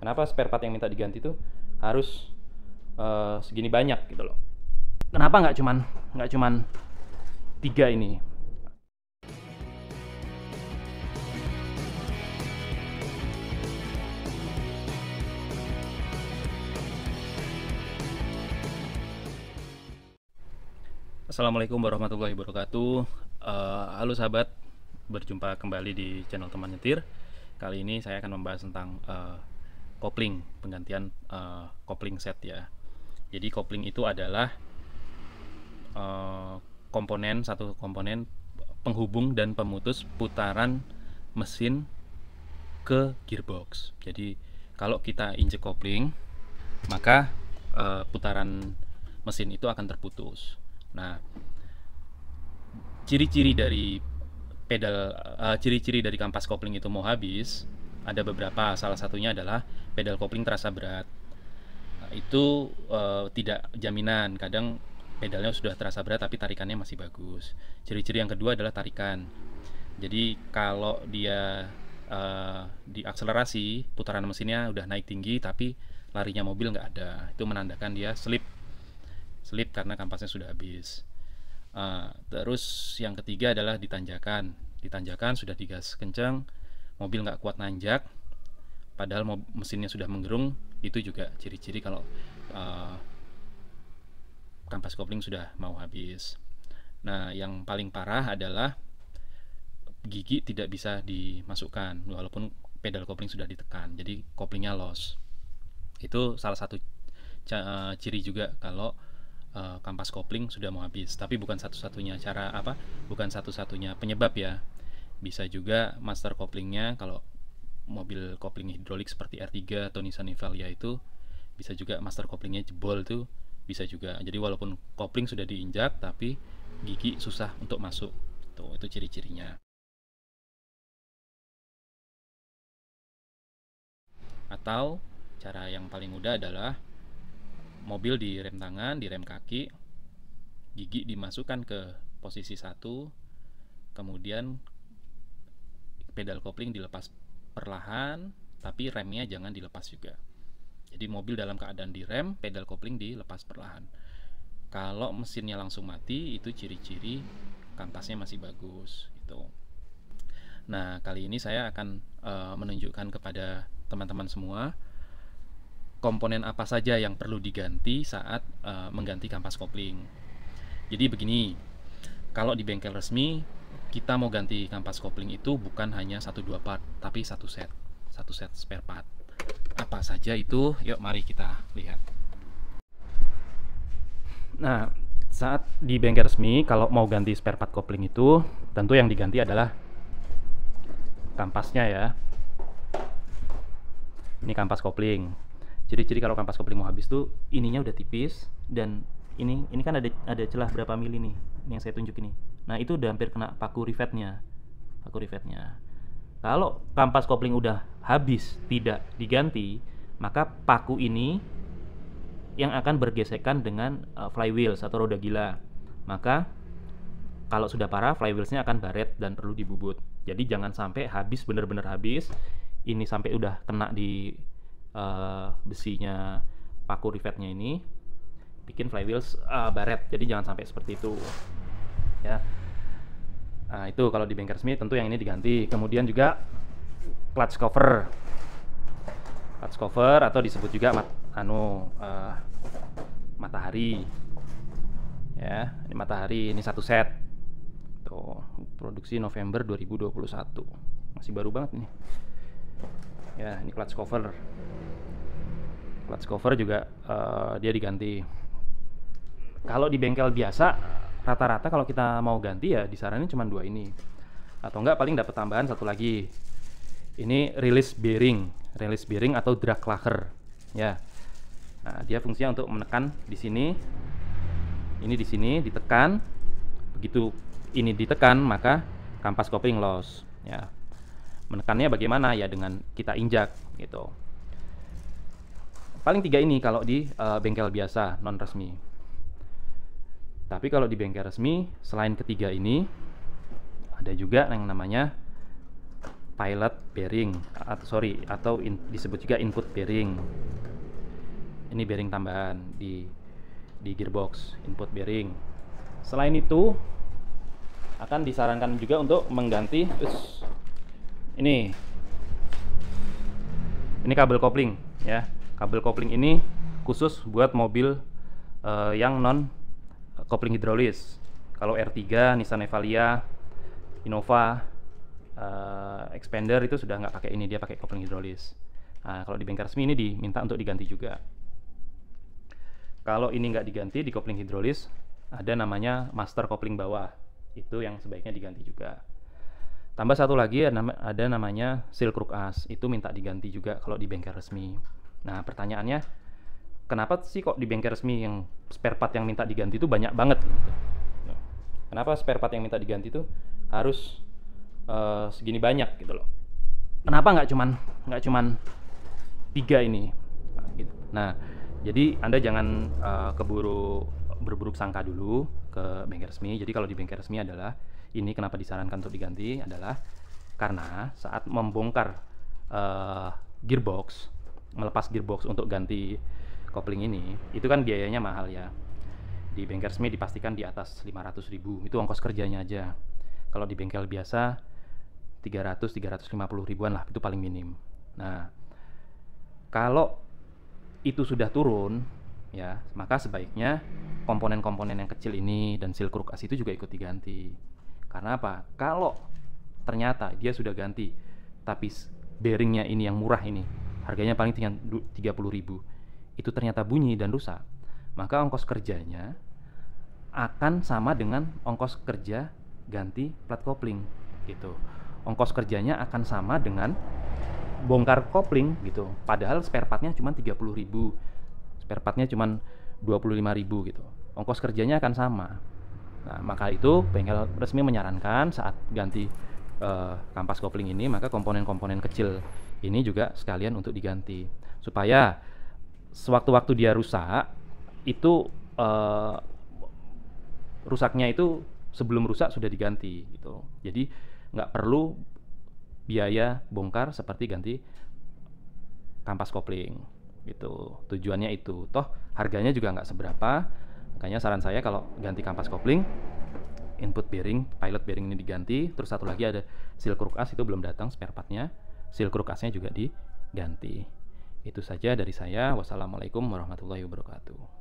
Kenapa spare part yang minta diganti tuh harus segini banyak gitu loh. Kenapa nggak cuman 3 ini? Assalamualaikum warahmatullahi wabarakatuh. Halo sahabat, berjumpa kembali di channel teman nyetir. Kali ini saya akan membahas tentang kopling, penggantian kopling set ya. Jadi kopling itu adalah satu komponen penghubung dan pemutus putaran mesin ke gearbox. Jadi kalau kita injek kopling, maka putaran mesin itu akan terputus. Nah, ciri-ciri dari ciri-ciri dari kampas kopling itu mau habis ada beberapa. Salah satunya adalah pedal kopling terasa berat. Nah, itu tidak jaminan. Kadang pedalnya sudah terasa berat tapi tarikannya masih bagus. Ciri-ciri yang kedua adalah tarikan. Jadi kalau dia diakselerasi, putaran mesinnya udah naik tinggi tapi larinya mobil nggak ada, itu menandakan dia slip karena kampasnya sudah habis. Terus yang ketiga adalah ditanjakan sudah digas kencang, mobil nggak kuat nanjak padahal mesinnya sudah menggerung. Itu juga ciri-ciri kalau kampas kopling sudah mau habis. Nah, yang paling parah adalah gigi tidak bisa dimasukkan walaupun pedal kopling sudah ditekan, jadi koplingnya loss. Itu salah satu ciri juga kalau kampas kopling sudah mau habis. Tapi bukan satu-satunya bukan satu-satunya penyebab ya. Bisa juga master koplingnya, kalau mobil kopling hidrolik seperti R3 atau Nissan Nivea itu bisa juga master koplingnya jebol, tuh bisa juga. Jadi walaupun kopling sudah diinjak tapi gigi susah untuk masuk. Itu ciri-cirinya. Atau cara yang paling mudah adalah mobil di rem tangan, di rem kaki, gigi dimasukkan ke posisi 1, kemudian pedal kopling dilepas perlahan, tapi remnya jangan dilepas juga. Jadi mobil dalam keadaan direm, pedal kopling dilepas perlahan. Kalau mesinnya langsung mati, itu ciri-ciri kampasnya masih bagus gitu. Nah, kali ini saya akan menunjukkan kepada teman-teman semua komponen apa saja yang perlu diganti saat mengganti kampas kopling. Jadi begini, kalau di bengkel resmi kita mau ganti kampas kopling itu bukan hanya 1-2 part, tapi satu set spare part. Apa saja itu? Yuk mari kita lihat. Nah, saat di bengkel resmi kalau mau ganti spare part kopling itu tentu yang diganti adalah kampasnya ya. Ini kampas kopling. Ciri-ciri kalau kampas kopling mau habis tuh ininya udah tipis, dan ini kan ada celah berapa mili nih, ini yang saya tunjuk ini. Nah, itu udah hampir kena paku rivetnya. Kalau kampas kopling udah habis tidak diganti, maka paku ini yang akan bergesekan dengan flywheels atau roda gila. Maka kalau sudah parah, flywheelsnya akan baret dan perlu dibubut. Jadi jangan sampai habis, bener-bener habis. Ini sampai udah kena di besinya paku rivetnya ini, bikin flywheels baret. Jadi jangan sampai seperti itu ya. Nah, itu kalau di bengkel resmi tentu yang ini diganti. Kemudian juga clutch cover atau disebut juga matahari ya. Ini matahari, ini satu set tuh, produksi November 2021, masih baru banget nih ya. Ini clutch cover juga dia diganti. Kalau di bengkel biasa rata-rata kalau kita mau ganti ya disaranin cuma 2 ini, atau enggak paling dapat tambahan satu lagi. Ini release bearing atau drag lugger ya. Nah, dia fungsinya untuk menekan di sini. Ini di sini ditekan. Begitu ini ditekan maka kampas kopling loss ya. Menekannya bagaimana ya? Dengan kita injak gitu. Paling 3 ini kalau di bengkel biasa non resmi. Tapi kalau di bengkel resmi, selain ketiga ini ada juga yang namanya pilot bearing, atau disebut juga input bearing. Ini bearing tambahan di gearbox, input bearing. Selain itu akan disarankan juga untuk mengganti ini kabel kopling ya. Kabel kopling ini khusus buat mobil yang non kopling hidrolis. Kalau R3, Nissan Evalia, Innova, Expander itu sudah nggak pakai ini, dia pakai kopling hidrolis. Nah, kalau di bengkel resmi ini diminta untuk diganti juga. Kalau ini nggak diganti di kopling hidrolis, ada namanya master kopling bawah, itu yang sebaiknya diganti juga. Tambah satu lagi ada namanya seal crook as, itu minta diganti juga kalau di bengkel resmi. Nah, pertanyaannya, kenapa sih kok di bengkel resmi yang spare part yang minta diganti itu banyak banget? Kenapa spare part yang minta diganti itu harus segini banyak gitu loh? Kenapa nggak cuman 3 ini? Nah, jadi Anda jangan berburuk sangka dulu ke bengkel resmi. Jadi kalau di bengkel resmi adalah ini kenapa disarankan untuk diganti adalah karena saat membongkar gearbox, melepas gearbox untuk ganti kopling ini, itu kan biayanya mahal ya. Di bengkel resmi dipastikan di atas 500.000, itu ongkos kerjanya aja. Kalau di bengkel biasa 300-350 ribuan lah, itu paling minim. Nah, kalau itu sudah turun ya, maka sebaiknya komponen-komponen yang kecil ini dan seal crook as itu juga ikut diganti. Karena apa? Kalau ternyata dia sudah ganti tapi bearingnya ini yang murah ini, harganya paling tinggal 30.000, itu ternyata bunyi dan rusak, maka ongkos kerjanya akan sama dengan ongkos kerja ganti plat kopling gitu. Ongkos kerjanya akan sama dengan bongkar kopling gitu. Padahal spare partnya cuma 30.000, spare partnya cuma 25.000 gitu. Ongkos kerjanya akan sama. Nah, maka itu bengkel resmi menyarankan saat ganti kampas kopling ini, maka komponen-komponen kecil ini juga sekalian untuk diganti, supaya sewaktu-waktu dia rusak itu rusaknya itu sebelum rusak sudah diganti gitu. Jadi nggak perlu biaya bongkar seperti ganti kampas kopling gitu. Tujuannya itu, toh harganya juga nggak seberapa. Makanya saran saya kalau ganti kampas kopling, input bearing, pilot bearing ini diganti. Terus satu lagi ada seal crook as, itu belum datang spare partnya, seal crook asnya juga diganti. Itu saja dari saya. Wassalamualaikum warahmatullahi wabarakatuh.